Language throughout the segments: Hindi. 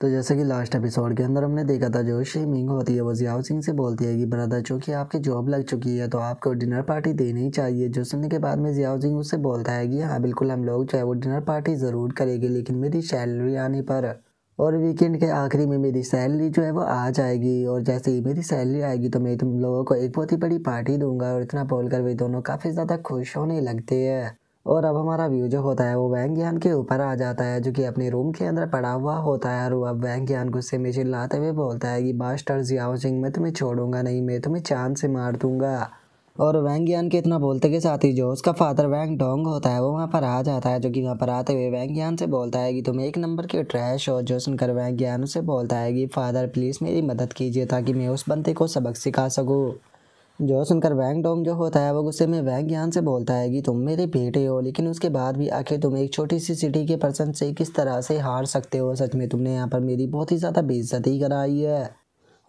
तो जैसे कि लास्ट एपिसोड के अंदर हमने देखा था, जो शी मिंग होती है वो जियाओ सिंह से बोलती है कि ब्रदर, चूंकि आपकी जॉब लग चुकी है तो आपको डिनर पार्टी देनी ही चाहिए। जो सुनने के बाद में जियाओ सिंह उससे बोलता है कि हाँ बिल्कुल, हम लोग जो है वो डिनर पार्टी ज़रूर करेंगे, लेकिन मेरी सैलरी आने पर। और वीकेंड के आखिरी में मेरी सैलरी जो है वो आ जाएगी, और जैसे ही मेरी सैलरी आएगी तो मैं तुम लोगों को एक बहुत ही बड़ी पार्टी दूंगा। और इतना बोलकर वे दोनों काफ़ी ज़्यादा खुश होने लगते हैं। और अब हमारा व्यू जो होता है वो वैंग यान के ऊपर आ जाता है, जो कि अपने रूम के अंदर पड़ा हुआ होता है। और वो अब वैंग यान गुस्से में चिल्लाते हुए बोलता है कि बास्टर जियाओ सिंह, मैं तुम्हें छोड़ूंगा नहीं, मैं तुम्हें चांद से मार दूंगा। और वैंग यान के इतना बोलते के साथ ही जो उसका फादर वैंग डोंग होता है वो वहाँ पर आ जाता है, जो कि वहाँ पर आते हुए वैंग यान से बोलता है कि तुम एक नंबर के ट्रैश हो। जो सुनकर वैंग यान उसे बोलता है कि फादर प्लीज़ मेरी मदद कीजिए ताकि मैं उस बंदे को सबक सिखा सकूँ। जो सुनकर वैंग डोंग जो होता है वो गुस्से में वैंग यान से बोलता है कि तुम मेरे बेटे हो, लेकिन उसके बाद भी आखिर तुम एक छोटी सी सिटी के पर्सन से किस तरह से हार सकते हो। सच में तुमने यहाँ पर मेरी बहुत ही ज़्यादा बेइज्जती कराई है,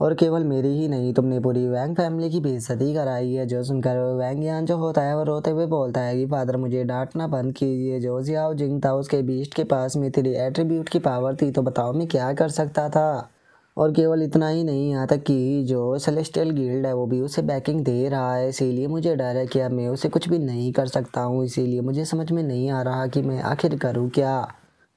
और केवल मेरी ही नहीं, तुमने पूरी वैंग फैमिली की बेइज्जती कराई है। जो सुनकर वैंग यान जो होता है वो रोते हुए बोलता है कि फादर मुझे डांटना बंद कीजिए। जो जियाओ जिंग था उसके बीस्ट के पास में तेरी एट्रीब्यूट की पावर थी, तो बताओ मैं क्या कर सकता था। और केवल इतना ही नहीं, यहाँ तक कि जो सेलेस्टियल गिल्ड है वो भी उसे बैकिंग दे रहा है। इसीलिए मुझे डर है कि अब मैं उसे कुछ भी नहीं कर सकता हूँ। इसीलिए मुझे समझ में नहीं आ रहा कि मैं आखिर करूँ क्या।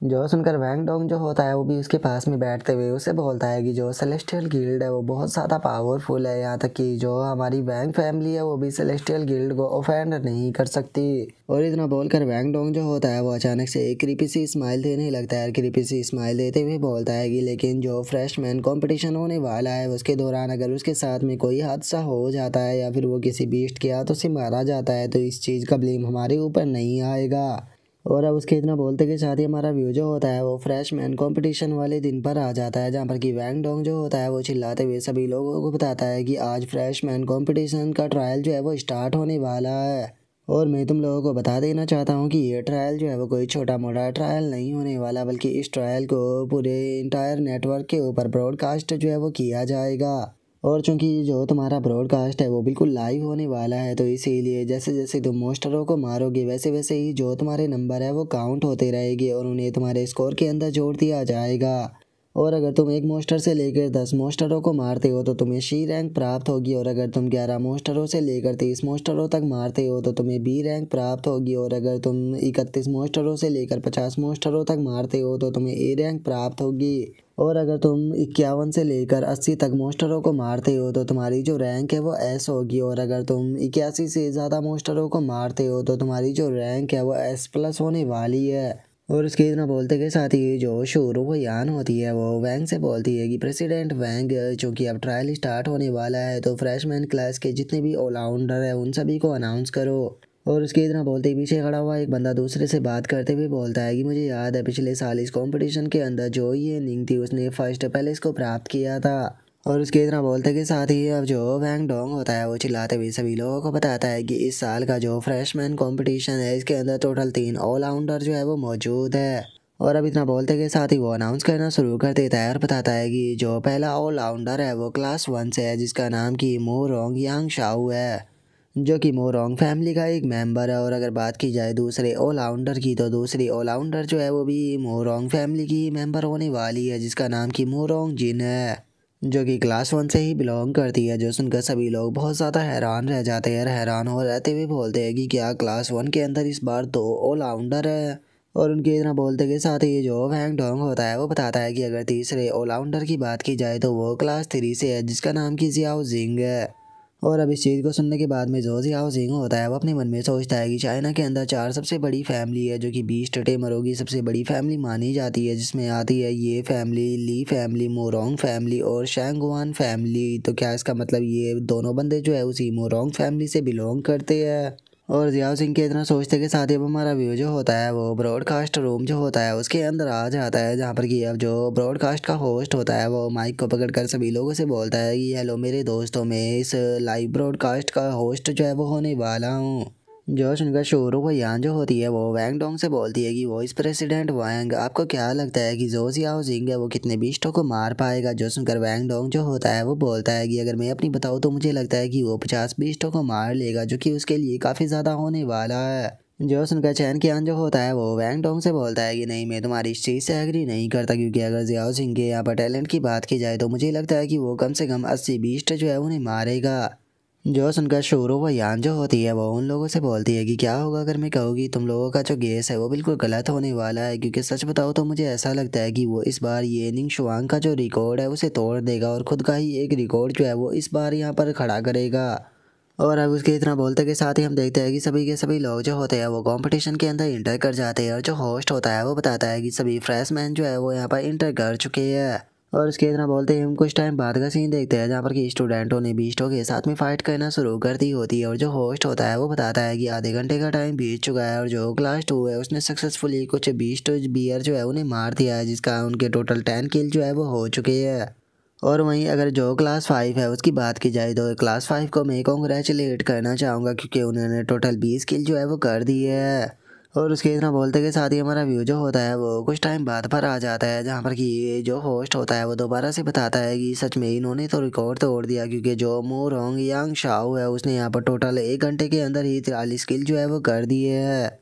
जो सुनकर वैंग डोंग जो होता है वो भी उसके पास में बैठते हुए उसे बोलता है कि जो सेलेस्टियल गिल्ड है वो बहुत ज़्यादा पावरफुल है, यहाँ तक कि जो हमारी वैंग फैमिली है वो भी सेलेस्टियल गिल्ड को ऑफेंड नहीं कर सकती। और इतना बोलकर वैंग डोंग जो होता है वो अचानक से एक क्रीपी सी स्माइल देने लगता है। क्रीपी सी स्माइल देते हुए बोलता है कि लेकिन जो फ्रेशमैन कंपटीशन होने वाला है उसके दौरान अगर उसके साथ में कोई हादसा हो जाता है या फिर वो किसी बीस्ट के हाथों से मारा जाता है तो इस चीज़ का ब्लेम हमारे ऊपर नहीं आएगा। और अब उसके इतना बोलते के साथ ही हमारा व्यू जो होता है वो फ्रेशमैन कंपटीशन वाले दिन पर आ जाता है, जहाँ पर कि वैंग डोंग जो होता है वो चिल्लाते हुए सभी लोगों को बताता है कि आज फ्रेशमैन कंपटीशन का ट्रायल जो है वो स्टार्ट होने वाला है। और मैं तुम लोगों को बता देना चाहता हूँ कि ये ट्रायल जो है वो कोई छोटा मोटा ट्रायल नहीं होने वाला, बल्कि इस ट्रायल को पूरे इंटायर नेटवर्क के ऊपर ब्रॉडकास्ट जो है वो किया जाएगा। और चूंकि जो तुम्हारा ब्रॉडकास्ट है वो बिल्कुल लाइव होने वाला है, तो इसीलिए जैसे जैसे तुम मोस्टरों को मारोगे वैसे वैसे ही जो तुम्हारे नंबर है वो काउंट होते रहेंगे और उन्हें तुम्हारे स्कोर के अंदर जोड़ दिया जाएगा। और अगर तुम एक मोस्टर से लेकर 10 मोस्टरों को मारते हो तो तुम्हें सी रैंक प्राप्त होगी, और अगर तुम 11 मोस्टरों से लेकर 30 मोस्टरों तक मारते हो तो तुम्हें बी रैंक प्राप्त होगी, और अगर तुम 31 मोस्टरों से लेकर 50 मोस्टरों तक मारते हो तो तुम्हें ए रैंक प्राप्त होगी। और अगर तुम 51 से लेकर 80 तक मोस्टरों को मारते हो तो तुम्हारी जो रैंक है वो एस होगी, और अगर तुम 81 से ज़्यादा मोस्टरों को मारते हो तो तुम्हारी जो रैंक है वो एस प्लस होने वाली है। और उसके इतना बोलते के साथ ही जो शोरू वो यान होती है वो वैंग से बोलती है कि प्रेसिडेंट वैंग, चूँकि अब ट्रायल स्टार्ट होने वाला है तो फ्रेशमैन क्लास के जितने भी ऑलराउंडर है उन सभी को अनाउंस करो। और उसके इतना बोलते ही पीछे खड़ा हुआ एक बंदा दूसरे से बात करते हुए बोलता है कि मुझे याद है पिछले साल इस कंपटीशन के अंदर जो ये निंग थी उसने फर्स्ट पैलेस को प्राप्त किया था। और उसके इतना बोलते के साथ ही अब जो वैंग डोंग होता है वो चिल्लाते हुए सभी लोगों को बताता है कि इस साल का जो फ्रेशमैन कंपटीशन है इसके अंदर टोटल 3 ऑलराउंडर जो है वो मौजूद है। और अब इतना बोलते के साथ ही वो अनाउंस करना शुरू कर देता है और बताता है कि जो पहला ऑलराउंडर है वो क्लास 1 से है, जिसका नाम की मो रोंग यांग शाओ है, जो कि मोरोंग फैमिली का एक मेंबर है। और अगर बात की जाए दूसरे ऑलराउंडर की तो दूसरी ऑलराउंडर जो है वो भी मोरोंग फैमिली की मेंबर होने वाली है, जिसका नाम की मोरोंग जिन है, जो कि क्लास 1 से ही बिलोंग करती है। जो सुनकर सभी लोग बहुत ज़्यादा हैरान रह जाते हैं, हैरान हो रहते हुए बोलते हैं कि क्या क्लास 1 के अंदर इस बार 2 ऑलराउंडर है। और उनके इतना बोलते के साथ ही जो वैंग डोंग होता है वो बताता है कि अगर तीसरे ऑलराउंडर की बात की जाए तो वो क्लास 3 से है, जिसका नाम की जियाओ जिंग है। और अब इस चीज़ को सुनने के बाद में जो जियाओ जिंग होता है वो अपने मन में सोचता है कि चाइना के अंदर 4 सबसे बड़ी फैमिली है, जो कि बीस्ट टेमरों की सबसे बड़ी फैमिली मानी जाती है, जिसमें आती है ये फैमिली, ली फैमिली, मोरोंग फैमिली और शैंगवान फैमिली। तो क्या इसका मतलब ये दोनों बंदे जो है उसी मोरोंग फैमिली से बिलोंग करते हैं। और जियाओ सिंह के इतना सोचते के साथ ही अब हमारा व्यू जो होता है वो ब्रॉडकास्ट रूम जो होता है उसके अंदर आ जाता है, जहाँ पर कि अब जो ब्रॉडकास्ट का होस्ट होता है वो माइक को पकड़कर सभी लोगों से बोलता है कि हेलो मेरे दोस्तों, मैं इस लाइव ब्रॉडकास्ट का होस्ट जो है वो होने वाला हूँ। जो सुनकर शोरू वो यान जो होती है वो वैंग डोंग से बोलती है कि वॉइस प्रेसिडेंट वैंग, आपको क्या लगता है कि जो जियाओ जिंग है वो कितने बीस्टों को मार पाएगा। जो सुनकर वैंग डोंग जो होता है वो बोलता है कि अगर मैं अपनी बताऊँ तो मुझे लगता है कि वो 50 बीस्टों को मार लेगा, जो कि उसके लिए काफ़ी ज़्यादा होने वाला है। जो सुनकर चैन कियान जो होता है वो वैंग डोंग से बोलता है कि नहीं, मैं तुम्हारी इस चीज़ से एग्री नहीं करता, क्योंकि अगर जियाओ सिंह के यहाँ पर टैलेंट की बात की जाए तो मुझे लगता है कि वो कम से कम 80 बीस्ट जो है उन्हें मारेगा। जो सुनकर शोरो व यान जो होती है वो उन लोगों से बोलती है कि क्या होगा अगर मैं कहूँगी तुम लोगों का जो गेस है वो बिल्कुल गलत होने वाला है, क्योंकि सच बताओ तो मुझे ऐसा लगता है कि वो इस बार ये निंग शुआंग का जो रिकॉर्ड है उसे तोड़ देगा और खुद का ही एक रिकॉर्ड जो है वो इस बार यहाँ पर खड़ा करेगा। और अब उसके इतना बोलते के साथ ही हम देखते हैं कि सभी के सभी लोग जो होते हैं वो कंपटीशन के अंदर इंटर कर जाते हैं और जो होस्ट होता है वो बताता है कि सभी फ्रेशमैन जो है वो यहाँ पर इंटर कर चुके हैं। और उसके इतना बोलते ही हम कुछ टाइम बाद का सीन देखते हैं जहाँ पर कि स्टूडेंटों ने बीस्टों के साथ में फाइट करना शुरू कर दी होती है और जो होस्ट होता है वो बताता है कि आधे घंटे का टाइम बीत चुका है और जो क्लास 2 है उसने सक्सेसफुली कुछ बीस्ट बियर जो है उन्हें मार दिया है, जिसका उनके टोटल 10 किल जो है वो हो चुके हैं। और वहीं अगर जो क्लास 5 है उसकी बात की जाए तो क्लास 5 को मैं कॉन्ग्रेचुलेट करना चाहूँगा, क्योंकि उन्होंने टोटल 20 किल जो है वो कर दी है। और उसके इतना बोलते के साथ ही हमारा व्यू जो होता है वो कुछ टाइम बाद पर आ जाता है, जहाँ पर कि ये जो होस्ट होता है वो दोबारा से बताता है कि सच में इन्होंने तो रिकॉर्ड तोड़ दिया, क्योंकि जो मू रोंग यांग शाओ है उसने यहाँ पर टोटल 1 घंटे के अंदर ही 43 किल जो है वो कर दिए है।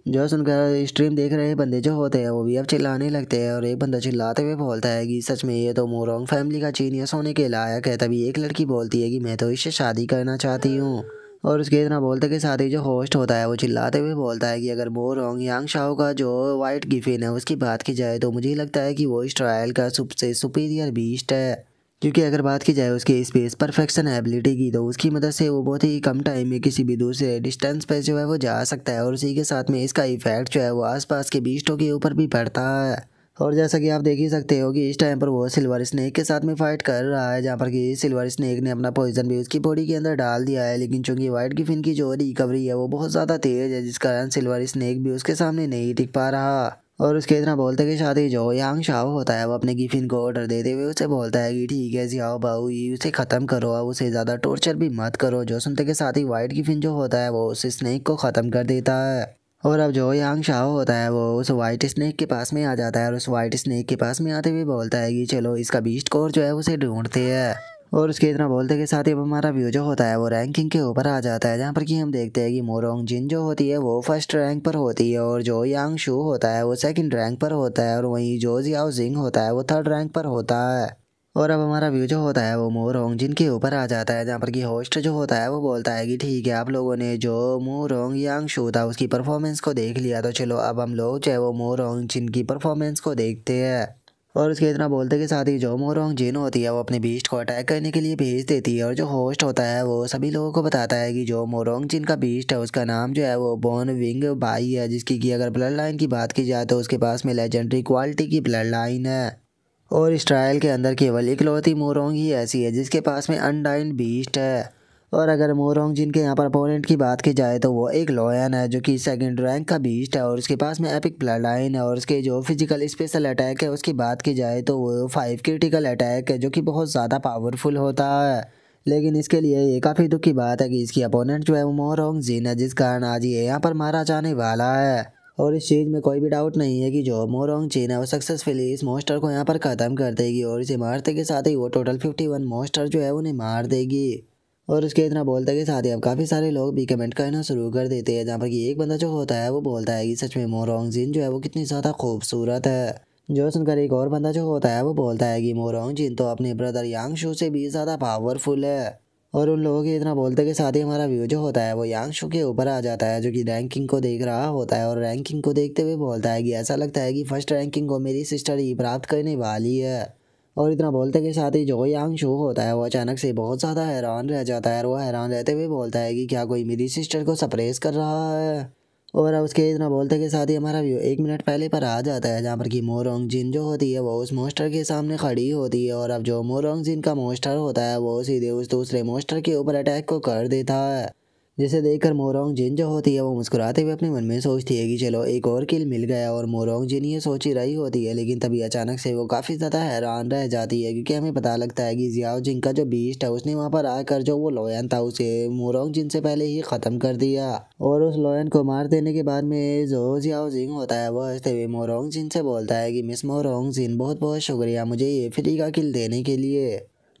जो सुनकर स्ट्रीम देख रहे बंदे जो होते हैं वो भी अब चिल्लाने लगते हैं और एक बंदा चिल्लाते हुए बोलता है कि सच में ये तो मोरोंग फैमिली का जीनियस होने के लायक है। तभी एक लड़की बोलती है कि मैं तो इससे शादी करना चाहती हूँ। और उसके इतना बोलते के साथ ही जो होस्ट होता है वो चिल्लाते हुए बोलता है कि अगर मोरोंग यांग शाओ का जो वाइट गिफिन है उसकी बात की जाए तो मुझे लगता है कि वो इस ट्रायल का सबसे सुपीरियर बीस्ट है, क्योंकि अगर बात की जाए उसके स्पेस परफेक्शन एबिलिटी की तो उसकी मदद से वो बहुत ही कम टाइम में किसी भी दूसरे डिस्टेंस पे जो है वो जा सकता है और उसी के साथ में इसका इफेक्ट जो है वो आसपास के बीस्टों के ऊपर भी पड़ता है। और जैसा कि आप देख ही सकते हो कि इस टाइम पर वो सिल्वर स्नेक के साथ में फाइट कर रहा है, जहाँ पर कि सिल्वर स्नेक ने अपना पॉइजन भी उसकी बॉडी के अंदर डाल दिया है, लेकिन चूंकि वाइट गिफिन की जो रिकवरी है वो बहुत ज़्यादा तेज है, जिस कारण सिल्वर स्नेक भी उसके सामने नहीं टिक पा रहा। और उसके इतना बोलते के साथ ही जो यांग शाओ होता है वो अपने गिफिन को ऑर्डर देते हुए उसे बोलता है कि ठीक है जियाओ बाऊ, ये उसे ख़त्म करो, अब उसे ज़्यादा टॉर्चर भी मत करो। जो सुनते के साथ ही वाइट गिफिन जो होता है वो उस स्नेक को ख़त्म कर देता है। और अब जो यांग शाओ होता है वो उस वाइट स्नेक के पास में आ जाता है और उस वाइट स्नेक के पास में आते हुए बोलता है कि चलो इसका बीस्ट कोर जो है उसे ढूंढते हैं। और उसके इतना बोलते के साथ ही अब हमारा व्यू जो होता है वो रैंकिंग के ऊपर आ जाता है, जहाँ पर कि हम देखते हैं कि मोरोंग जिन जो होती है वो फर्स्ट रैंक पर होती है और जो यांग शू होता है वो सेकंड रैंक पर होता है और वहीं जो जियाओ जिंग होता है वो थर्ड रैंक पर होता है। और अब हमारा व्यू जो होता है वो मोरोंग जिन के ऊपर आ जाता है, जहाँ पर कि होस्ट जो होता है वो बोलता है कि ठीक है आप लोगों ने जो मोरोंग यांग शू था उसकी परफॉर्मेंस को देख लिया, तो चलो अब हम लोग जो है वो मोरोंग जिन की परफॉर्मेंस को देखते हैं। और उसके इतना बोलते के साथ ही जो मोरोंग जिन होती है वो अपने बीस्ट को अटैक करने के लिए भेज देती है और जो होस्ट होता है वो सभी लोगों को बताता है कि जो मोरोंग जिन का बीस्ट है उसका नाम जो है वो बोन विंग बाई है, जिसकी कि अगर ब्लड लाइन की बात की जाए तो उसके पास में लेजेंडरी क्वालिटी की ब्लड लाइन है। और इस ट्रायल के अंदर केवल इकलौती मोरोंग ही ऐसी है जिसके पास में अनडाइंड बीस्ट है। और अगर मोरोंग जिनके यहाँ पर अपोनेंट की बात की जाए तो वो एक लोयन है जो कि सेकंड रैंक का बीस्ट है और उसके पास में एपिक ब्लड लाइन है और उसके जो फिजिकल स्पेशल अटैक है उसकी बात की जाए तो वो 5 क्रिटिकल अटैक है, जो कि बहुत ज़्यादा पावरफुल होता है। लेकिन इसके लिए ये काफ़ी दुख की बात है कि इसकी अपोनेंट जो है वो मोरोंग जिन है, जिस कारण आज ये यहाँ पर मारा जाने वाला है। और इस चीज़ में कोई भी डाउट नहीं है कि जो मोरोंग जिन है वो सक्सेसफुली इस मॉन्स्टर को यहाँ पर ख़त्म कर देगी और इसे मारते के साथ ही वो टोटल 51 मॉन्स्टर जो है उन्हें मार देगी। और उसके इतना बोलते के साथ ही अब काफ़ी सारे लोग भी कमेंट करना शुरू कर देते हैं, जहाँ पर कि एक बंदा जो होता है वो बोलता है कि सच में मोरोंग जिन जो है वो कितनी ज़्यादा खूबसूरत है। जो सुनकर एक और बंदा जो होता है वो बोलता है कि मोरोंग जिन तो अपने ब्रदर यांग शू से भी ज़्यादा पावरफुल है। और उन लोगों के इतना बोलते के साथ ही हमारा व्यू जो होता है वो यांग शू के ऊपर आ जाता है, जो कि रैंकिंग को देख रहा होता है और रैंकिंग को देखते हुए बोलता है कि ऐसा लगता है कि फर्स्ट रैंकिंग को मेरी सिस्टर ही प्राप्त करने वाली है। और इतना बोलते के साथ ही जो यांग शू होता है वो अचानक से बहुत ज़्यादा हैरान रह जाता है और वो हैरान रहते हुए बोलता है कि क्या कोई मेरी सिस्टर को सरप्राइज कर रहा है। और अब उसके इतना बोलते के साथ ही हमारा व्यू 1 मिनट पहले पर आ जाता है, जहाँ पर कि मोरोंग जिन जो होती है वो उस मोस्टर के सामने खड़ी होती है और अब जो मोरोंग जिन का मोस्टर होता है वो सीधे उस दूसरे मोस्टर के ऊपर अटैक को कर देता है, जिसे देखकर मोरोंग जिन जो होती है वो मुस्कुराते हुए अपने मन में सोचती है कि चलो एक और किल मिल गया। और मोरोंग जिन ये सोच ही रही होती है, लेकिन तभी अचानक से वो काफ़ी ज़्यादा हैरान रह जाती है, क्योंकि हमें पता लगता है कि जियाओ जिंग का जो बीस्ट है उसने वहाँ पर आकर जो वो लोयन था उसे मोरोंग जिन से पहले ही ख़त्म कर दिया। और उस लोयन को मार देने के बाद में जो जियाओ जिंग होता है वो हंसते हुए मोरोंग जिन से बोलता है कि मिस मोरोंग जिन बहुत बहुत शुक्रिया मुझे ये फ्री का किल देने के लिए।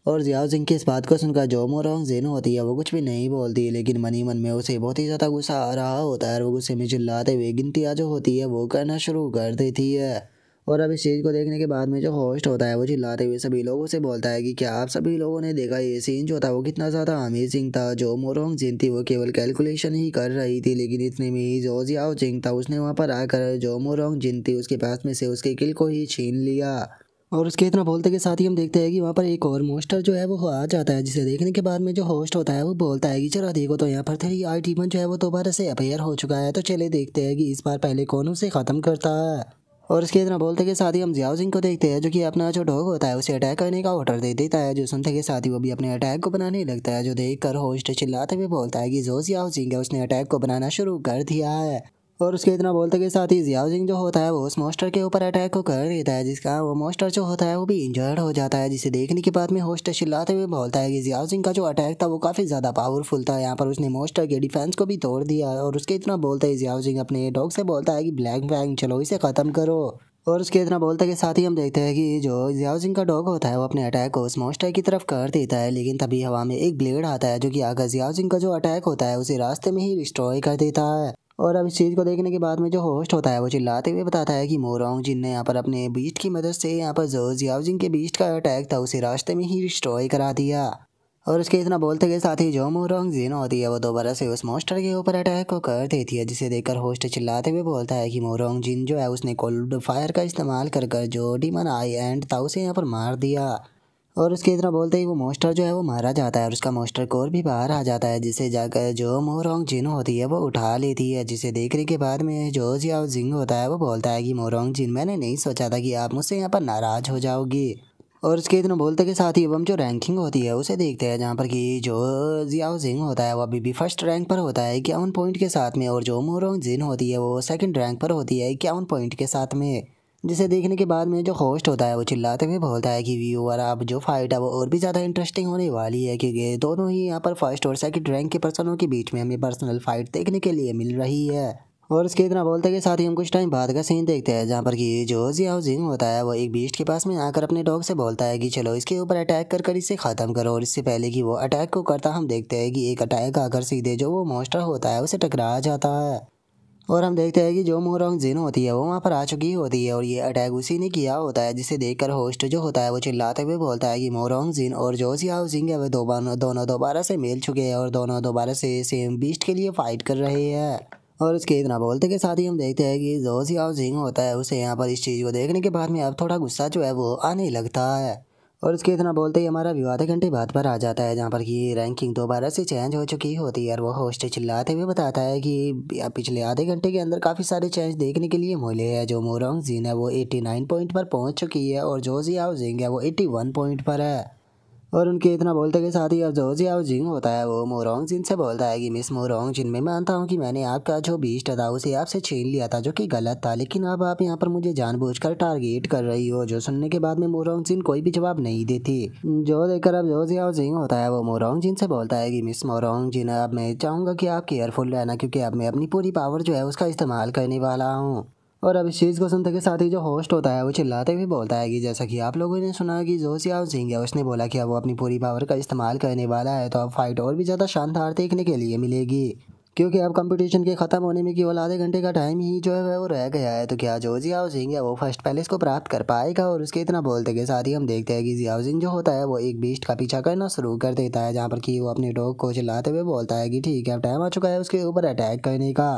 और जियाओ जिंग की इस बात को सुनकर जो मोरोंग जिन होती है वो कुछ भी नहीं बोलती, लेकिन मनी मन में उसे बहुत ही ज़्यादा गुस्सा आ रहा होता है और वो गुस्से में चिल्लाते हुए गिनतियाँ जो होती है वो करना शुरू कर देती है। और अब इस चीज़ को देखने के बाद में जो होस्ट होता है वो चिल्लाते हुए सभी लोगों से बोलता है कि क्या आप सभी लोगों ने देखा ये सीन जो था वो कितना ज़्यादा अमेजिंग था। जो मोरोंग जिन थी वो केवल कैलकुलेशन ही कर रही थी, लेकिन इतने में ही जो जियाओ जिंग था उसने वहाँ पर आकर जो मोरोंग जिन थी उसके पास में से उसके किल को ही छीन लिया। और उसके इतना बोलते के साथ ही हम देखते हैं कि वहाँ पर एक और मोस्टर जो है वो आ जाता है, जिसे देखने के बाद में जो होस्ट होता है वो बोलता है कि चलो देखो तो यहाँ पर 3 जो है वो दोबारा से अपेयर हो चुका है, तो चले देखते हैं कि इस बार पहले कौन उसे ख़त्म करता है। और इसके इतना बोलते के साथ ही हम जियाओ जिंग को देखते हैं जो कि अपना जो डॉग होता है उसे अटैक करने का ऑर्डर दे देता है। जो सुनते के साथ ही वो भी अपने अटैक को बनाने लगता है, जो देखकर होस्ट चिल्लाते हुए बोलता है कि जो जियाओ जिंग है उसने अटैक को बनाना शुरू कर दिया है। और उसके इतना बोलते के साथ ही जियाओ जिंग जो होता है वो उस मोस्टर के ऊपर अटैक को कर देता है, जिसका वो मोस्टर जो होता है वो भी इंजर्ड हो जाता है, जिसे देखने के बाद में होस्ट चिल्लाते हुए बोलता है कि जियाओ जिंग का जो अटैक था वो काफ़ी ज़्यादा पावरफुल था। यहाँ पर उसने मोस्टर के डिफेंस को भी तोड़ दिया। और उसके इतना बोलते ही जियाओ जिंग अपने डॉग से बोलता है कि ब्लैक फैंग चलो इसे ख़त्म करो। और उसके इतना बोलते के साथ ही हम देखते हैं कि जो जियाओ जिंग का डॉग होता है वो अपने अटैक को उस मोस्टर की तरफ कर देता है, लेकिन तभी हवा में एक ब्लेड आता है जो कि आकर जियाओ जिंग का जो अटैक होता है उसे रास्ते में ही डिस्ट्रॉय कर देता है। और अब इस चीज़ को देखने के बाद में जो होस्ट होता है वो चिल्लाते हुए बताता है कि मोरोंग जिन ने यहाँ पर अपने बीस्ट की मदद से यहाँ पर जो जियाओ जिंग के बीस्ट का अटैक था उसे रास्ते में ही डिस्ट्रॉय करा दिया। और उसके इतना बोलते के साथ ही जो मोरोंग जिन होती है वो दोबारा से उस मोस्टर के ऊपर अटैक को कर देती है, जिसे देखकर होस्ट चिल्लाते हुए बोलता है कि मोरोंग जिन जो है उसने कोल्ड फायर का इस्तेमाल कर कर जो डीमन आई एंड था उसे यहाँ पर मार दिया। और उसके इतना बोलते ही वो मोस्टर जो है वो मारा जाता है और उसका मोस्टर कोर भी बाहर आ जाता है, जिसे जाकर जो मोरोंग जिन होती है वो उठा लेती है। जिसे देखने के बाद में जो जियाओ जिंग होता है वो बोलता है कि मोरोंग जिन मैंने नहीं सोचा था कि आप मुझसे यहाँ पर नाराज़ हो जाओगी। और उसके इतना बोलते के साथ ही अब हम जो रैंकिंग होती है उसे देखते हैं, जहाँ पर कि जो जियाओ जिंग होता है वो अभी भी फर्स्ट रैंक पर होता है 51 पॉइंट के साथ में, और जो मोरोंग जिन होती है वो सेकंड रैंक पर होती है 51 पॉइंट के साथ में। जिसे देखने के बाद में जो होस्ट होता है वो चिल्लाते हुए बोलता है कि व्यूअर अब जो फाइट है वो और भी ज़्यादा इंटरेस्टिंग होने वाली है, क्योंकि दोनों ही यहाँ पर फर्स्ट और सेकंड रैंक के पर्सनों के बीच में हमें पर्सनल फाइट देखने के लिए मिल रही है। और इसके इतना बोलते के साथ ही हम कुछ टाइम बाद का सीन देखते हैं, जहाँ पर कि जो जियाओ जिंग होता है वो एक बीस्ट के पास में आकर अपने डॉग से बोलता है कि चलो इसके ऊपर अटैक कर कर इसे ख़त्म करो। और इससे पहले कि वो अटैक को करता हम देखते हैं कि एक अटैक आकर सीधे जो वो मोस्टर होता है उसे टकरा जाता है। और हम देखते हैं कि जो मोरोंग जिन होती है वो वहाँ पर आ चुकी होती है और ये अटैक उसी ने किया होता है, जिसे देखकर होस्ट जो होता है वो चिल्लाते हुए बोलता है कि मोरोंग जिन और जो जियाओ जिंग है वे दोनों दोबारा से मिल चुके हैं और दोनों दोबारा से सेम बीस्ट के लिए फाइट कर रहे हैं। और उसके इतना बोलते के साथ ही हम देखते हैं कि जो जियाओ जिंग होता है उसे यहाँ पर इस चीज़ को देखने के बाद में अब थोड़ा गुस्सा जो है वो आने लगता है। और उसके इतना बोलते ही हमारा व्यू आधे घंटे बाद पर आ जाता है, जहाँ पर कि रैंकिंग दोबारा से चेंज हो चुकी होती है और वो होस्ट चिल्लाते हुए बताता है कि पिछले आधे घंटे के अंदर काफ़ी सारे चेंज देखने के लिए मिले हैं। जो मोरोंग जिन है वो 89 पॉइंट पर पहुंच चुकी है और जो जियाओ जिंग है वो 81 पॉइंट पर है। और उनके इतना बोलते के साथ ही अब जो जियाओ जिंग होता है वो मोरोंग जिन से बोलता है कि मिस मोरोंग जिन, मैं मानता हूँ कि मैंने आपका जो बीस्ट था उसे आपसे छीन लिया था जो कि गलत था, लेकिन अब आप यहाँ पर मुझे जानबूझकर टारगेट कर रही हो। जो सुनने के बाद में मोरोंग जिन कोई भी जवाब नहीं देती। जो देखकर अब जो जियाओ जिंग होता है वो मोरोंग जिन से बोलता है कि मिस मोरोंग जिन, अब मैं चाहूँगा कि आप केयरफुल रहना, क्योंकि अब मैं अपनी पूरी पावर जो है उसका इस्तेमाल करने वाला हूँ। और अब इस चीज़ को सुनते के साथ ही जो होस्ट होता है वो चिल्लाते हुए बोलता है कि जैसा कि आप लोगों ने सुना कि जो जियाओ जिंग है उसने बोला कि अब वो अपनी पूरी पावर का इस्तेमाल करने वाला है, तो अब फाइट और भी ज़्यादा शानदार देखने के लिए मिलेगी, क्योंकि अब कंपटीशन के ख़त्म होने में केवल आधे घंटे का टाइम ही जो है वो रह गया है। तो क्या जो जियाओ जिंग है वो फर्स्ट पैलेस को प्राप्त कर पाएगा? और उसके इतना बोलते के साथ ही हम देखते हैं कि जियाओ जिंग जो होता है वो एक बीस्ट का पीछा करना शुरू कर देता है, जहाँ पर कि वो अपने डॉग को चिल्लाते हुए बोलता है कि ठीक है अब टाइम आ चुका है उसके ऊपर अटैक करने का।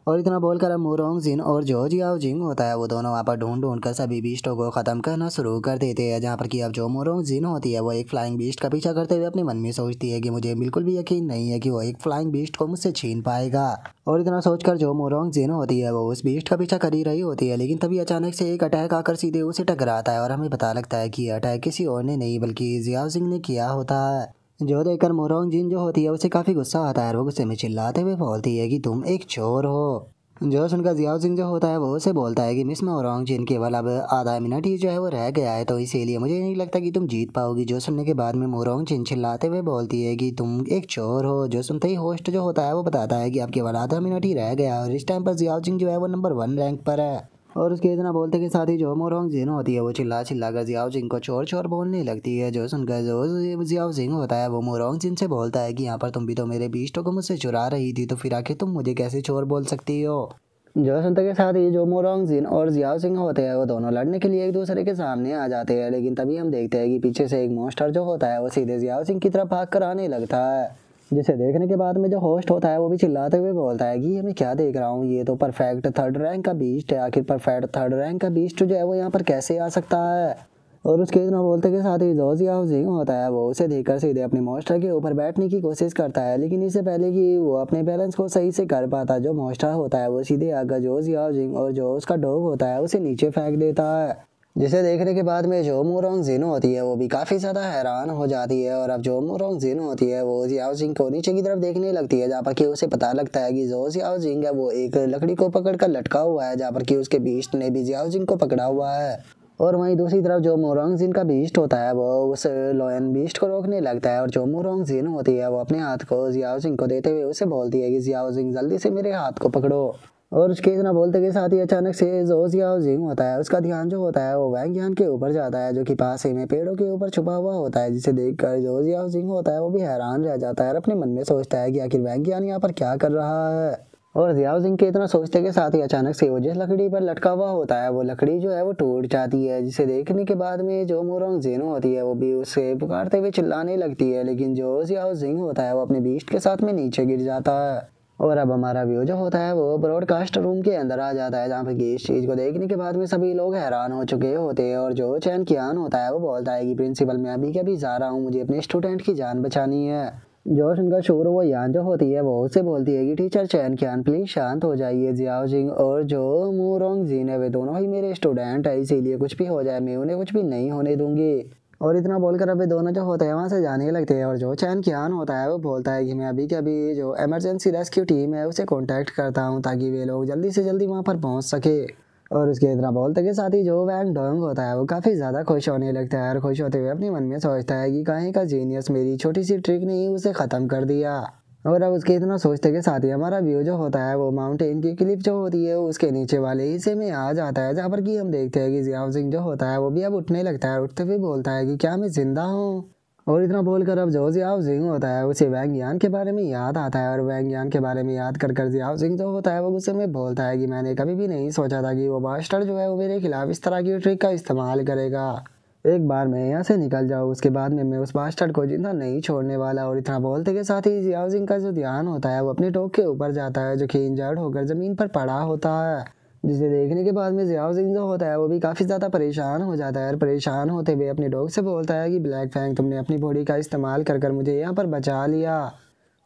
और इतना बोलकर अब मोरोंग जिन और जो जियाओ जिंग होता है वो दोनों वहाँ पर ढूंढ ढूंढ कर सभी बीस्टों को ख़त्म करना शुरू कर देते हैं, जहाँ पर कि अब जो मोरोंग जिन होती है वो एक फ्लाइंग बीस्ट का पीछा करते हुए अपने मन में सोचती है कि मुझे बिल्कुल भी यकीन नहीं है कि वो एक फ्लाइंग बीस्ट को मुझसे छीन पाएगा। और इतना सोचकर जो मोरोंग जिन होती है वो उस बीस्ट का पीछा कर ही रही होती है, लेकिन तभी अचानक से एक अटैक आकर सीधे उसे टकराता है और हमें पता लगता है कि अटैक किसी और ने नहीं बल्कि जियाओ जिंग ने किया होता है। जो देखकर मोरोंग जिन जो होती है उसे काफ़ी गुस्सा आता है और वो गुस्से में चिल्लाते हुए बोलती है कि तुम एक चोर हो। जो सुनकर जियाओ जिंग जो होता है वो उसे बोलता है कि मिस मोरोंग जिन, केवल अब आधा मिनट ही जो है वो रह गया है, तो इसीलिए मुझे नहीं लगता कि तुम जीत पाओगी। जो सुनने के बाद में मोरोंग जिन चिल्लाते हुए बोलती है कि तुम एक चोर हो। जो सुनते ही होस्ट जो होता है वो बताता है कि अब केवल आधा मिनट ही रह गया और इस टाइम पर जियाओ जिंग जो है वो नंबर 1 रैंक पर है। और उसके इतना बोलते के साथ ही जो मोरोंग जिन होती है वो चिल्ला चिल्ला कर जियाओ जिंग को चोर चोर बोलने लगती है। जो सुनकर जो जियाओ जिंग होता है वो मोरोंग जिन से बोलता है कि यहाँ पर तुम भी तो मेरे बीस्टों को मुझसे चुरा रही थी, तो फिर आके तुम मुझे कैसे चोर बोल सकती हो। जो सुनते के साथ ही जो मोरोंग जिन और जियाओ जिंग होते हैं वो दोनों लड़ने के लिए एक दूसरे के सामने आ जाते हैं, लेकिन तभी हम देखते हैं कि पीछे से एक मॉन्स्टर जो होता है वो सीधे जियाओ जिंग की तरफ भाग कर आने लगता है, जिसे देखने के बाद में जो होस्ट होता है वो भी चिल्लाते हुए बोलता है कि ये मैं क्या देख रहा हूँ, ये तो परफेक्ट थर्ड रैंक का बीस्ट है। आखिर परफेक्ट थर्ड रैंक का बीस्ट जो है वो यहाँ पर कैसे आ सकता है। और उसके इतना बोलते के साथ ही जो जियाओ जिंग होता है वो उसे देखकर सीधे अपने मॉन्स्टर के ऊपर बैठने की कोशिश करता है, लेकिन इससे पहले कि वो अपने बैलेंस को सही से कर पाता जो मॉन्स्टर होता है वो सीधे आकर जो जियाओ जिंग और जो उसका डॉग होता है उसे नीचे फेंक देता है, जिसे देखने के बाद में जो मोरोंग जिन होती है वो भी काफ़ी ज़्यादा हैरान हो जाती है। और अब जो मोरोंग जिन होती है वो जियाओ जिंग को नीचे की तरफ देखने लगती है, जहाँ पर कि उसे पता लगता है कि जो जियाओ जिंग है वो एक लकड़ी को पकड़ कर लटका हुआ है, जहाँ पर कि उसके बीस्ट ने भी जियाओ जिंग को पकड़ा हुआ है। और वहीं दूसरी तरफ जो मोरोंग जिन का बीस्ट होता है वो उस लॉयन बीस्ट को रोकने लगता है, और जो मोरोंग जिन होती है वो अपने हाथ को जियाओ जिंग को देते हुए उसे बोलती है कि जियाओ जिंग जल्दी से मेरे हाथ को पकड़ो। और उसके इतना बोलते के साथ ही अचानक से जो जियाओ जिंग होता है उसका ध्यान जो होता है वो वैंग यान के ऊपर जाता है, जो कि पास ही में पेड़ों के ऊपर छुपा हुआ होता है, जिसे देखकर जो जियाओ जिंग होता है वो भी हैरान रह जाता है और अपने मन में सोचता है कि आखिर वैंग यान यहाँ पर क्या कर रहा है। और जियाओ जिंग के इतना सोचते के साथ ही अचानक से वो जिस लकड़ी पर लटका हुआ होता है वो लकड़ी जो है वो टूट जाती है, जिसे देखने के बाद में जो मोरोंग जिन होती है वो भी उसे पुकारते हुए चिल्लाने लगती है, लेकिन जो जियाओ जिंग होता है वो अपने बीस्ट के साथ में नीचे गिर जाता है। और अब हमारा व्यू जो होता है वो ब्रॉडकास्ट रूम के अंदर आ जाता है, जहाँ पर कि इस चीज़ को देखने के बाद में सभी लोग हैरान हो चुके होते हैं। और जो चैन कियान होता है वो बोलता है कि प्रिंसिपल मैं अभी के अभी जा रहा हूँ, मुझे अपने स्टूडेंट की जान बचानी है। जो उनका शोर वो यान जो होती है वो उसे बोलती है कि टीचर चैन कियान प्लीज शांत हो जाइए, जियाओ जिंग और जो मोरोंग जिन है वे दोनों ही मेरे स्टूडेंट है, इसीलिए कुछ भी हो जाए मैं उन्हें कुछ भी नहीं होने दूंगी। और इतना बोलकर अभी दोनों जो होते हैं वहाँ से जाने लगते हैं। और जो चैन कियान होता है वो बोलता है कि मैं अभी के अभी जो इमरजेंसी रेस्क्यू टीम है उसे कांटेक्ट करता हूँ ताकि वे लोग जल्दी से जल्दी वहाँ पर पहुँच सके। और उसके इतना बोलते के साथ ही जो वैंग डोंग होता है वो काफ़ी ज़्यादा खुश होने लगता है, और खुश होते हुए अपने मन में सोचता है कि कहीं का जीनियस मेरी छोटी सी ट्रिक ने ही उसे ख़त्म कर दिया। और अब उसके इतना सोचते के साथ ही हमारा व्यू जो होता है वो माउंटेन की क्लिप जो होती है उसके नीचे वाले हिस्से में आ जाता है, जहाँ पर कि हम देखते हैं कि जियाओ जिंग जो होता है वो भी अब उठने लगता है। उठते हुए बोलता है कि क्या मैं जिंदा हूँ। और इतना बोलकर अब जो जियाओ जिंग होता है उसे वैंग यान के बारे में याद आता है, और वैंग यान के बारे में याद कर जियाओ जिंग जो होता है वो गुस्से में बोलता है कि मैंने कभी भी नहीं सोचा था कि वो बास्टर्ड जो है वो मेरे खिलाफ इस तरह की ट्रिक का इस्तेमाल करेगा। एक बार मैं यहाँ से निकल जाऊँ उसके बाद में मैं उस बास्टर्ड को जिंदा नहीं छोड़ने वाला। और इतना बोलते के साथ ही जियाओ जिंग का जो ध्यान होता है वो अपने डॉग के ऊपर जाता है, जो कि इंजर्ड होकर ज़मीन पर पड़ा होता है, जिसे देखने के बाद में जियाओ जिंग जो होता है वो भी काफ़ी ज़्यादा परेशान हो जाता है। और परेशान होते हुए अपने डॉग से बोलता है कि ब्लैक फैंग तुमने अपनी बॉडी का इस्तेमाल कर मुझे यहाँ पर बचा लिया।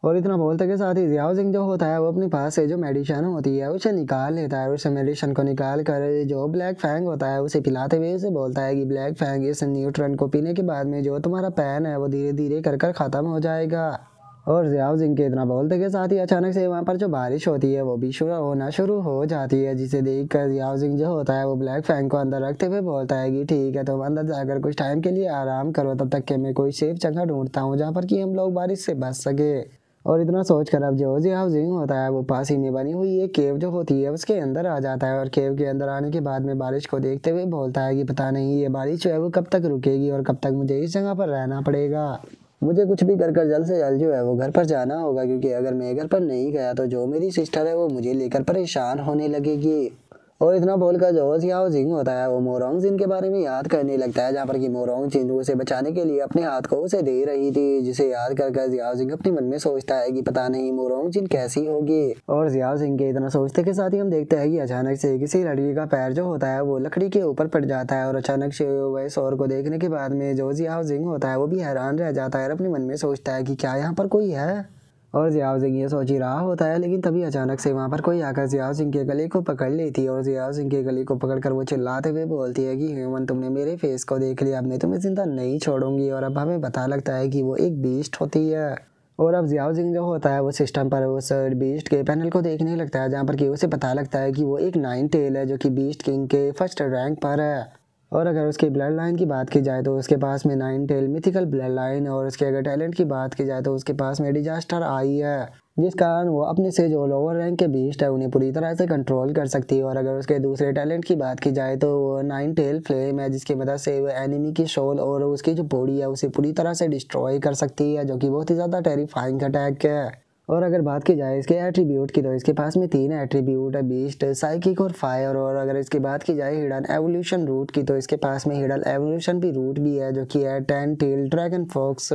और इतना बोलते के साथ ही जियाओ जिंग जो होता है वो अपने पास से जो मेडिसिन होती है उसे निकाल लेता है, और उस मेडिसिन को निकाल कर जो ब्लैक फैंग होता है उसे पिलाते हुए उसे बोलता है कि ब्लैक फैंग इस न्यूट्रन को पीने के बाद में जो तुम्हारा पैन है वो धीरे धीरे कर ख़त्म हो जाएगा। और जियाओ जिंग के इतना बोलते के साथ ही अचानक से वहाँ पर जो बारिश होती है वो भी शुरू हो जाती है, जिसे देख कर जियाओ जिंग जो होता है वो ब्लैक फैंग को अंदर रखते हुए बोलता है कि ठीक है तुम अंदर जाकर कुछ टाइम के लिए आराम करो, तब तक कि मैं कोई सेफ जगह ढूंढता हूँ जहाँ पर कि हम लोग बारिश से बच सके। और इतना सोचकर अब जो जियाओ जिंग होता है वो पास ही में बनी हुई एक केव जो होती है उसके अंदर आ जाता है, और केव के अंदर आने के बाद में बारिश को देखते हुए बोलता है कि पता नहीं ये बारिश जो है वो कब तक रुकेगी और कब तक मुझे इस जगह पर रहना पड़ेगा। मुझे कुछ भी कर जल्द से जल्द जो है वो घर पर जाना होगा, क्योंकि अगर मैं घर पर नहीं गया तो जो मेरी सिस्टर है वो मुझे लेकर परेशान होने लगेगी। और इतना बोलकर जो जियाओ जिंग होता है वो मोरोंग जिन के बारे में याद करने लगता है, जहाँ पर कि मोरोंग जिन उसे बचाने के लिए अपने हाथ को उसे दे रही थी, जिसे याद कर जियाओ जिंग अपने मन में सोचता है कि पता नहीं मोरोंग जिन कैसी होगी। और जियाओ जिंग के इतना सोचते के साथ ही हम देखते हैं कि अचानक से किसी लड़की का पैर जो होता है वो लकड़ी के ऊपर पड़ जाता है, और अचानक से वह शोर को देखने के बाद में जो जियाओ जिंग होता है वो भी हैरान रह जाता है और अपने मन में सोचता है कि क्या यहाँ पर कोई है। और जियाओ जिंग ये सोच ही रहा होता है, लेकिन तभी अचानक से वहाँ पर कोई आकर जियाओ जिंग के गले को पकड़ लेती है, और जियाओ जिंग के गले को पकड़कर वो चिल्लाते हुए बोलती है कि ह्यूमन तुमने मेरे फेस को देख लिया, अब मैं तुम्हें जिंदा नहीं छोड़ूंगी। और अब हमें पता लगता है कि वो एक बीस्ट होती है। और अब जियाओ जिंग जो होता है वो सिस्टम पर उस बीस्ट के पैनल को देखने लगता है, जहाँ पर कि उसे पता लगता है कि वो एक 9 टेल है जो कि बीस्ट किंग के फर्स्ट रैंक पर है। और अगर उसकी ब्लड लाइन की बात की जाए तो उसके पास में 9 टेल मिथिकल ब्लड लाइन, और उसके अगर टैलेंट की बात की जाए तो उसके पास में डिजास्टर आई है, जिस कारण वो अपने से जो लोअर रैंक के बीस्ट है उन्हें पूरी तरह से कंट्रोल कर सकती है। और अगर उसके दूसरे टैलेंट की बात की जाए तो वो नाइन टेल फ्लेम है, जिसकी मदद से वो एनिमी की सोल और उसकी जो बॉडी है उसे पूरी तरह से डिस्ट्रॉय कर सकती है, जो कि बहुत ही ज़्यादा टेरिफाइंग अटैक है। और अगर बात की जाए इसके एट्रीब्यूट की तो इसके पास में 3 एट्रीब्यूट है, बीस्ट, साइकिक और फायर। और अगर इसकी बात की जाए हिडन एवोल्यूशन रूट की तो इसके पास में हिडन एवोल्यूशन भी रूट भी है, जो कि है 10 टेल ड्रैगन फॉक्स।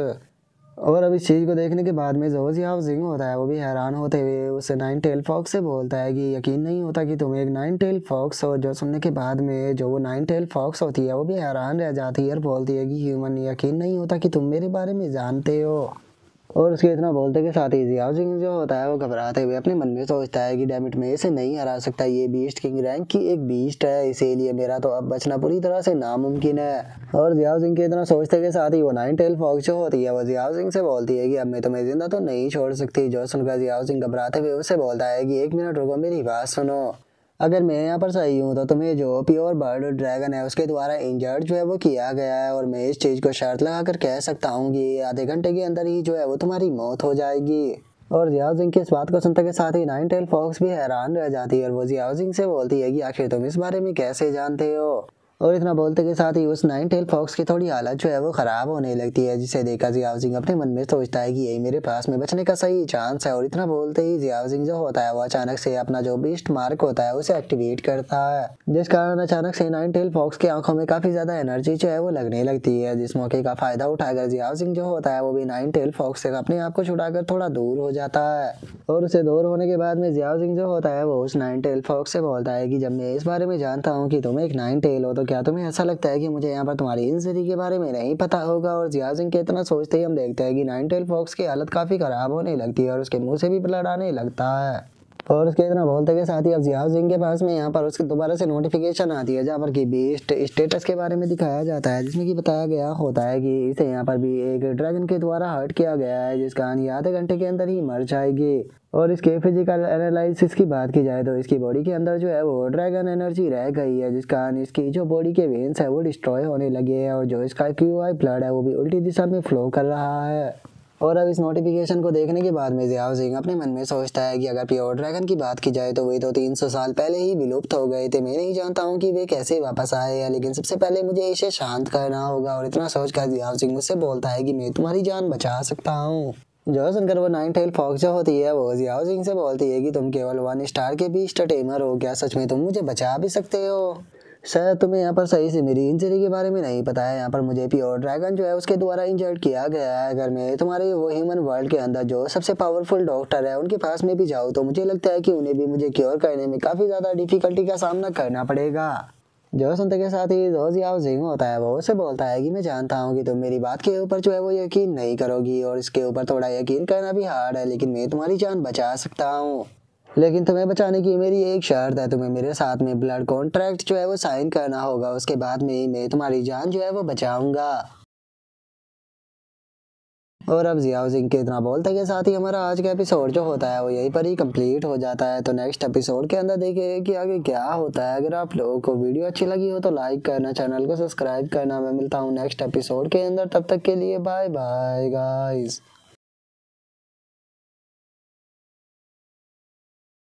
और अब इस चीज़ को देखने के बाद में जो जियाओ जिंग होता है वो भी हैरान होते हुए उसे नाइन टेल फॉक्स से बोलता है कि यकीन नहीं होता कि तुम एक नाइन टेल फॉक्स हो। जो सुनने के बाद में जो वो नाइन टेल फॉक्स होती है वो भी हैरान रह जाती है और बोलती है कि ह्यूमन, यकीन नहीं होता कि तुम मेरे बारे में जानते हो। और उसके इतना बोलते के साथ ही जियाओ जिंग जो होता है वो घबराते हुए अपने मन में सोचता है कि डैमिट, मैं इसे नहीं हरा सकता, ये बीस्ट किंग रैंक की एक बीस्ट है, इसीलिए मेरा तो अब बचना पूरी तरह से नामुमकिन है। और जियाओ जिंग के इतना सोचते के साथ ही वो नाइन टेल फॉक्स जो होती है वो जियाओ जिंग से बोलती है कि अब मैं तुम्हें जिंदा तो नहीं छोड़ सकती। जो सुनकर जियाओ जिंग घबराते हुए उससे बोलता है कि 1 मिनट रुको, मेरी बात सुनो। अगर मैं यहाँ पर सही हूँ तो तुम्हें जो प्योर बर्ड ड्रैगन है उसके द्वारा इंजर्ड जो है वो किया गया है, और मैं इस चीज़ को शर्त लगा कर कह सकता हूँ कि आधे घंटे के अंदर ही जो है वो तुम्हारी मौत हो जाएगी। और जियाओ जिंग की इस बात को सुनते के साथ ही नाइन टेल फॉक्स भी हैरान रह जाती है और वो जियाओ जिंग से बोलती है कि आखिर तुम इस बारे में कैसे जानते हो। और इतना बोलते के साथ ही उस नाइन टेल फॉक्स की थोड़ी हालत जो है वो ख़राब होने लगती है, जिसे देखा जियाओ जिंग अपने मन में सोचता है कि यही मेरे पास में बचने का सही चांस है। और इतना बोलते ही जियाओ जिंग जो होता है वो अचानक से अपना जो बीस्ट मार्क होता है उसे एक्टिवेट करता है, जिस कारण अचानक से नाइन टेल फॉक्स की आंखों में काफ़ी ज़्यादा एनर्जी जो है वो लगने लगती है। जिस मौके का फ़ायदा उठाकर जियाओ जिंग जो होता है वो भी नाइन टेल फॉक्स से अपने आप को छुड़ाकर थोड़ा दूर हो जाता है। और उसे दूर होने के बाद में जियाओ जिंग जो होता है वो उस नाइन टेल फॉक्स से बोलता है कि जब मैं इस बारे में जानता हूँ कि तुम एक नाइन टेल हो तो क्या तुम्हें ऐसा लगता है कि मुझे यहाँ पर तुम्हारी इंजरी के बारे में नहीं पता होगा। और जियाओ जिंग के इतना सोचते ही हम देखते हैं कि नाइन टेल फॉक्स की हालत काफ़ी ख़राब होने लगती है और उसके मुंह से भी ब्लड आने लगता है। और उसके इतना बोलते के साथ ही अब जियाओ जिंग के पास में यहाँ पर उसके दोबारा से नोटिफिकेशन आती है, जहाँ पर कि बीस्ट स्टेटस के बारे में दिखाया जाता है, जिसमें कि बताया गया होता है कि इसे यहाँ पर भी एक ड्रैगन के द्वारा हर्ट किया गया है, जिस कारण ये आधे घंटे के अंदर ही मर जाएगी। और इसके फिजिकल एनालिसिस की बात की जाए तो इसकी बॉडी के अंदर जो है वो ड्रैगन एनर्जी रह गई है, जिस कारण इसकी जो बॉडी के वेन्स है वो डिस्ट्रॉय होने लगे हैं और जो इसका क्यूआई ब्लड है वो भी उल्टी दिशा में फ्लो कर रहा है। और अब इस नोटिफिकेशन को देखने के बाद में जियाओ जिंग अपने मन में सोचता है कि अगर प्योर ड्रैगन की बात की जाए तो वे तो 300 साल पहले ही विलुप्त हो गए थे। मैं नहीं जानता हूँ कि वे कैसे वापस आए हैं, लेकिन सबसे पहले मुझे इसे शांत करना होगा। और इतना सोचकर जियाओ जिंग मुझसे बोलता है कि मैं तुम्हारी जान बचा सकता हूँ। जो सुनकर वो नाइन टेल फॉक्स जो होती है वो जियाओ जिंग से बोलती है कि तुम केवल 1 स्टार के भी टेमर हो, क्या सच में तुम मुझे बचा भी सकते हो? शायद तुम्हें यहाँ पर सही से मेरी इंजरी के बारे में नहीं पता है। यहाँ पर मुझे प्योर ड्रैगन जो है उसके द्वारा इंजर्ड किया गया है। अगर मैं तुम्हारे वो ह्यूमन वर्ल्ड के अंदर जो सबसे पावरफुल डॉक्टर है उनके पास में भी जाऊँ तो मुझे लगता है कि उन्हें भी मुझे क्योर करने में काफ़ी ज़्यादा डिफिकल्टी का सामना करना पड़ेगा। जो सुनते के साथ ही जो जियाओ जिंग होता है वो उससे बोलता है कि मैं जानता हूँ कि तुम मेरी बात के ऊपर जो है वो यकीन नहीं करोगी और इसके ऊपर थोड़ा यकीन करना भी हार्ड है, लेकिन मैं तुम्हारी जान बचा सकता हूँ। लेकिन तुम्हें बचाने की मेरी एक शर्त है, तुम्हें मेरे साथ में ब्लड कॉन्ट्रैक्ट जो है वो साइन करना होगा, उसके बाद में मैं तुम्हारी जान जो है वो बचाऊंगा। और अब जियाओ जिंग के इतना बोलते के साथ ही हमारा आज का एपिसोड जो होता है वो यहीं पर ही कंप्लीट हो जाता है। तो नेक्स्ट एपिसोड के अंदर देखेंगे कि आगे क्या होता है। अगर आप लोगों को वीडियो अच्छी लगी हो तो लाइक करना, चैनल को सब्सक्राइब करना। मैं मिलता हूँ नेक्स्ट एपिसोड के अंदर, तब तक के लिए बाय बाय गाइस।